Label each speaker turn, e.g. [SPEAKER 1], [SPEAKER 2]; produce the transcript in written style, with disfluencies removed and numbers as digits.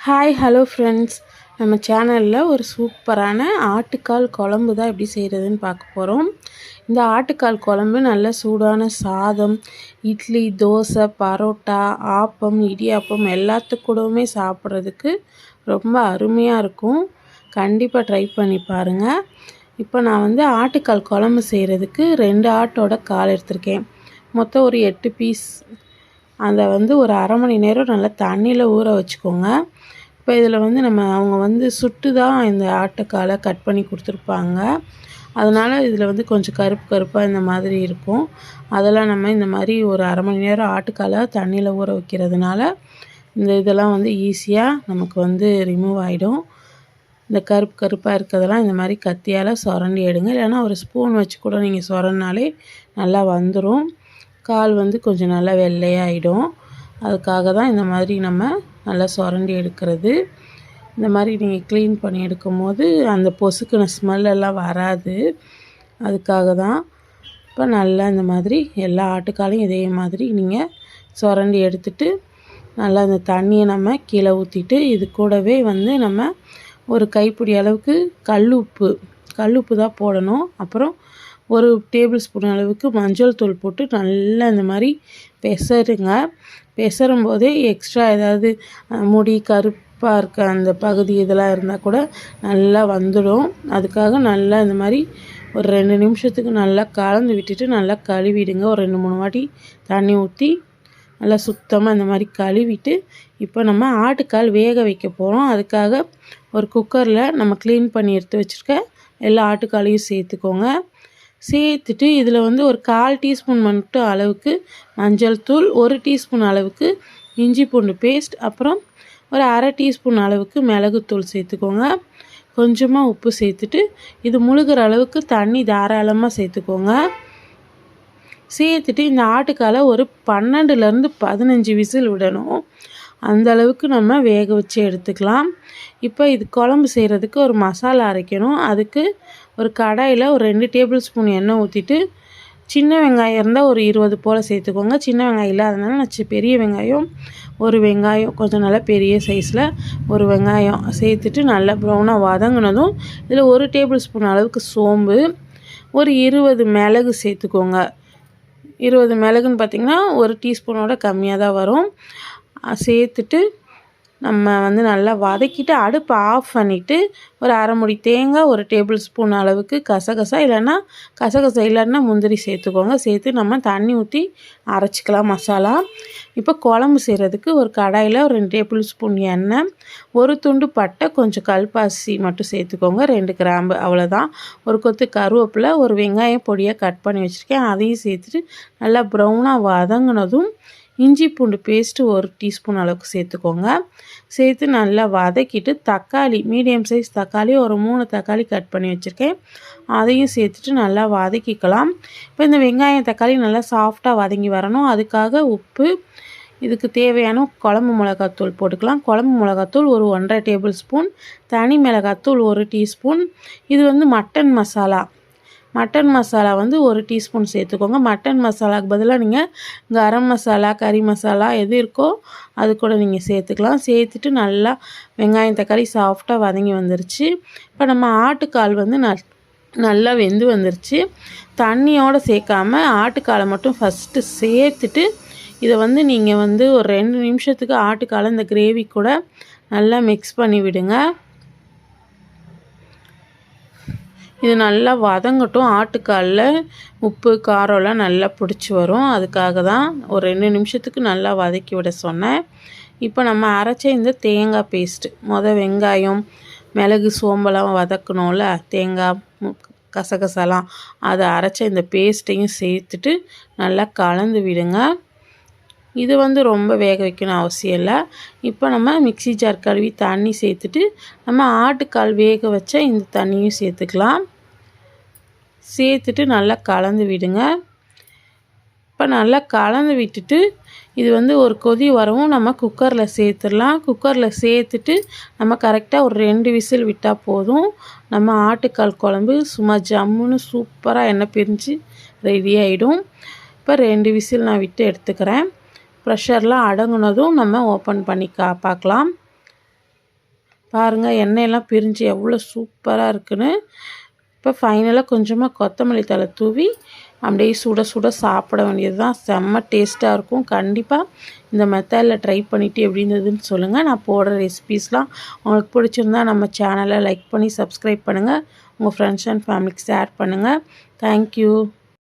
[SPEAKER 1] Hi hello friends, நம்ம சேனலில் ஒரு சூப்பரான ஆட்டுக்கால் குழம்பு தான் எப்படி செய்கிறதுன்னு பார்க்க போகிறோம். இந்த ஆட்டுக்கால் குழம்பு நல்ல சூடான சாதம், இட்லி, தோசை, பரோட்டா, ஆப்பம், இடியாப்பம் எல்லாத்துக்கூடவுமே சாப்பிட்றதுக்கு ரொம்ப அருமையாக இருக்கும். கண்டிப்பாக ட்ரை பண்ணி பாருங்கள். இப்போ நான் ஆட்டுக்கால் குழம்பு செய்கிறதுக்கு 2 ஆட்டோட கால் எடுத்திருக்கேன். மொத்தம் ஒரு 8 பீஸ். அதை ஒரு அரை மணி நேரம் நல்லா தண்ணியில் ஊற வச்சுக்கோங்க. இப்போ இதில் அவங்க சுட்டு தான் இந்த ஆட்டுக்காலை கட் பண்ணி கொடுத்துருப்பாங்க. அதனால் இதில் கொஞ்சம் கருப்பு கருப்பாக இந்த மாதிரி இருக்கும். அதெல்லாம் நம்ம இந்த மாதிரி ஒரு அரை மணி நேரம் ஆட்டுக்காலை தண்ணியில் ஊற வைக்கிறதுனால இதெல்லாம் ஈஸியாக நமக்கு ரிமூவ் ஆகிடும். இந்த கருப்பு கருப்பாக இருக்கிறதெல்லாம் இந்த மாதிரி கத்தியால் சுரண்டி எடுங்க. இல்லைன்னா ஒரு ஸ்பூன் வச்சு கூட நீங்கள் சுரண்டினாலே நல்லா வந்துடும். கால் கொஞ்சம் நல்லா வெள்ளையாகிடும். அதுக்காக தான் இந்த மாதிரி நம்ம நல்லா சுரண்டி எடுக்கிறது. இந்த மாதிரி நீங்கள் க்ளீன் பண்ணி எடுக்கும்போது அந்த பொசுக்கின ஸ்மெல்லெல்லாம் வராது. அதுக்காக தான். இப்போ நல்லா இந்த மாதிரி எல்லா ஆட்டுக்காலையும் இதே மாதிரி நீங்கள் சுரண்டி எடுத்துட்டு நல்லா இந்த தண்ணியை நம்ம கீழே ஊற்றிட்டு இது கூடவே நம்ம ஒரு கைப்பிடி அளவுக்கு கல்லுப்பு தான் போடணும். அப்புறம் ஒரு டேபிள் ஸ்பூன் அளவுக்கு மஞ்சள் தூள் போட்டு நல்லா இந்த மாதிரி பெசருங்க. பெசரும் போதே எக்ஸ்ட்ரா ஏதாவது முடி கருப்பாக இருக்க அந்த பகுதி இதெல்லாம் இருந்தால் கூட நல்லா வந்துடும். அதுக்காக நல்லா இந்த மாதிரி ஒரு 2 நிமிஷத்துக்கு நல்லா கலந்து விட்டுட்டு நல்லா கழுவிடுங்க. ஒரு 2-3 வாட்டி தண்ணி ஊற்றி நல்லா சுத்தமாக இந்த மாதிரி கழுவிட்டு இப்போ நம்ம ஆட்டுக்கால் வேக வைக்க போகிறோம். அதுக்காக ஒரு குக்கரில் நம்ம க்ளீன் பண்ணி எடுத்து வச்சுருக்க எல்லா ஆட்டுக்காலையும் சேர்த்துக்கோங்க. சேர்த்துட்டு இதில் ஒரு 1/4 டீஸ்பூன் மட்டும் அளவுக்கு மஞ்சள் தூள், 1 டீஸ்பூன் அளவுக்கு இஞ்சி பூண்டு பேஸ்ட், அப்புறம் ஒரு அரை டீஸ்பூன் அளவுக்கு மிளகுத்தூள் சேர்த்துக்கோங்க. கொஞ்சமாக உப்பு சேர்த்துட்டு இது முழுகிற அளவுக்கு தண்ணி தாராளமாக சேர்த்துக்கோங்க. சேர்த்துட்டு இந்த ஆட்டுக்காலை ஒரு 12லேருந்து 15 விசில் விடணும். அந்த அளவுக்கு நம்ம வேக வச்சு எடுத்துக்கலாம். இப்போ இது குழம்பு செய்கிறதுக்கு ஒரு மசாலா அரைக்கணும். அதுக்கு ஒரு கடாயில் ஒரு 2 டேபிள் ஸ்பூன் எண்ணெய் ஊற்றிட்டு சின்ன வெங்காயம் இருந்தால் ஒரு 20 போல் சேர்த்துக்கோங்க. சின்ன வெங்காயம் இல்லாதனால நான் பெரிய வெங்காயம், ஒரு வெங்காயம் கொஞ்சம் நல்லா பெரிய சைஸில் ஒரு வெங்காயம் சேர்த்துட்டு நல்லா ப்ரௌனாக வதங்கினதும் இதில் 1 டேபிள் ஸ்பூன் அளவுக்கு சோம்பு, ஒரு 20 மிளகு சேர்த்துக்கோங்க. 20 மிளகுன்னு பார்த்திங்கன்னா 1 டீஸ்பூனோட கம்மியாக தான் வரும். சேர்த்துட்டு நம்ம நல்லா வதக்கிட்டு அடுப்பை ஆஃப் பண்ணிவிட்டு ஒரு அரை முடி தேங்காய், 1 டேபிள் ஸ்பூன் அளவுக்கு கசகசா இல்லைன்னா முந்திரி சேர்த்துக்கோங்க. சேர்த்து நம்ம தண்ணி ஊற்றி அரைச்சிக்கலாம் மசாலா. இப்போ குழம்பு செய்கிறதுக்கு ஒரு கடாயில் ஒரு 2 டேபிள் ஸ்பூன் எண்ணெய், ஒரு துண்டு பட்டை, கொஞ்சம் கல்பாசி மட்டும் சேர்த்துக்கோங்க, 2 கிராம்பு, அவ்வளோதான். ஒரு கொத்து கருவேப்பிலை, ஒரு வெங்காயம் பொடியாக கட் பண்ணி வச்சுருக்கேன், அதையும் சேர்த்துட்டு நல்லா ப்ரௌனாக வதங்கினதும் இஞ்சி பூண்டு பேஸ்ட்டு 1 டீஸ்பூன் அளவுக்கு சேர்த்துக்கோங்க. சேர்த்து நல்லா வதக்கிட்டு தக்காளி, மீடியம் சைஸ் தக்காளி, ஒரு 3 தக்காளி கட் பண்ணி வச்சுருக்கேன், அதையும் சேர்த்துட்டு நல்லா வதக்கிக்கலாம். இப்போ இந்த வெங்காயம் தக்காளி நல்லா சாஃப்டாக வதங்கி வரணும். அதுக்காக உப்பு, இதுக்கு தேவையான குழம்பு மிளகாத்தூள் போட்டுக்கலாம். குழம்பு மிளகாத்தூள் ஒரு 1.5 டேபிள் ஸ்பூன், தனி மிளகாத்தூள் 1 டீஸ்பூன். இது மட்டன் மசாலா 1 டீஸ்பூன் சேர்த்துக்கோங்க. மட்டன் மசாலாவுக்கு பதிலாக நீங்கள் கரம் மசாலா, கறி மசாலா எது இருக்கோ அது கூட நீங்கள் சேர்த்துக்கலாம். சேர்த்துட்டு நல்லா வெங்காயம் தக்காளி சாஃப்டாக வதங்கி வந்துருச்சு. இப்போ நம்ம ஆட்டுக்கால் நல்லா வெந்து வந்துருச்சு. தண்ணியோடு சேர்க்காம ஆட்டுக்காலை மட்டும் ஃபஸ்ட்டு சேர்த்துட்டு இதை நீங்கள் ஒரு 2 நிமிஷத்துக்கு ஆட்டுக்காலை இந்த கிரேவி கூட நல்லா மிக்ஸ் பண்ணி விடுங்க. இது நல்லா வதங்கட்டும். ஆட்டுக்காலில் உப்பு காரம்லாம் நல்லா பிடிச்சி வரும். அதுக்காக தான் ஒரு 2 நிமிஷத்துக்கு நல்லா வதக்கி விட சொன்னேன். இப்போ நம்ம அரைச்ச இந்த தேங்காய் பேஸ்ட்டு, வெங்காயம், மிளகு, சோம்பெல்லாம் வதக்கணும்ல, தேங்காய், கசகசாலாம், அதை அரைச்ச இந்த பேஸ்ட்டையும் சேர்த்துட்டு நல்லா கலந்து விடுங்க. இது ரொம்ப வேக வைக்கணும் அவசியம் இல்லை. இப்போ நம்ம மிக்ஸி ஜார் கழுவி தண்ணி சேர்த்துட்டு நம்ம ஆட்டுக்கால் வேக வச்ச இந்த தண்ணியும் சேர்த்துக்கலாம். சேர்த்துட்டு நல்லா கலந்து விடுங்க. இப்போ நல்லா கலந்து விட்டுட்டு இது ஒரு கொதி வரவும் நம்ம குக்கரில் சேர்த்துடலாம். குக்கரில் சேர்த்துட்டு நம்ம கரெக்டாக ஒரு 2 விசில் விட்டால் போதும். நம்ம ஆட்டுக்கால் குழம்பு சும்மா ஜம்முன்னு சூப்பராக எண்ணெய் பிரிஞ்சு ரெடி ஆகிடும். இப்போ 2 விசில் நான் விட்டு எடுத்துக்கிறேன். ப்ரெஷர்லாம் அடங்குனதும் நம்ம ஓப்பன் பண்ணி பார்க்கலாம். பாருங்கள் எண்ணெயெல்லாம் பிரிஞ்சு எவ்வளோ சூப்பராக இருக்குன்னு. இப்போ ஃபைனலாக கொஞ்சமாக கொத்தமல்லி தழை தூவி அப்படியே சுட சுட சாப்பிட வேண்டியது தான். செம்ம டேஸ்ட்டாக இருக்கும். கண்டிப்பாக இந்த மெத்தடில் ட்ரை பண்ணிவிட்டு எப்படி இருந்ததுன்னு சொல்லுங்கள். நான் போடுற ரெசிபீஸ்லாம் உங்களுக்கு பிடிச்சிருந்தா நம்ம சேனலை லைக் பண்ணி சப்ஸ்கிரைப் பண்ணுங்கள். உங்கள் ஃப்ரெண்ட்ஸ் அண்ட் ஃபேமிலிக்கு ஷேர் பண்ணுங்கள். தேங்க்யூ.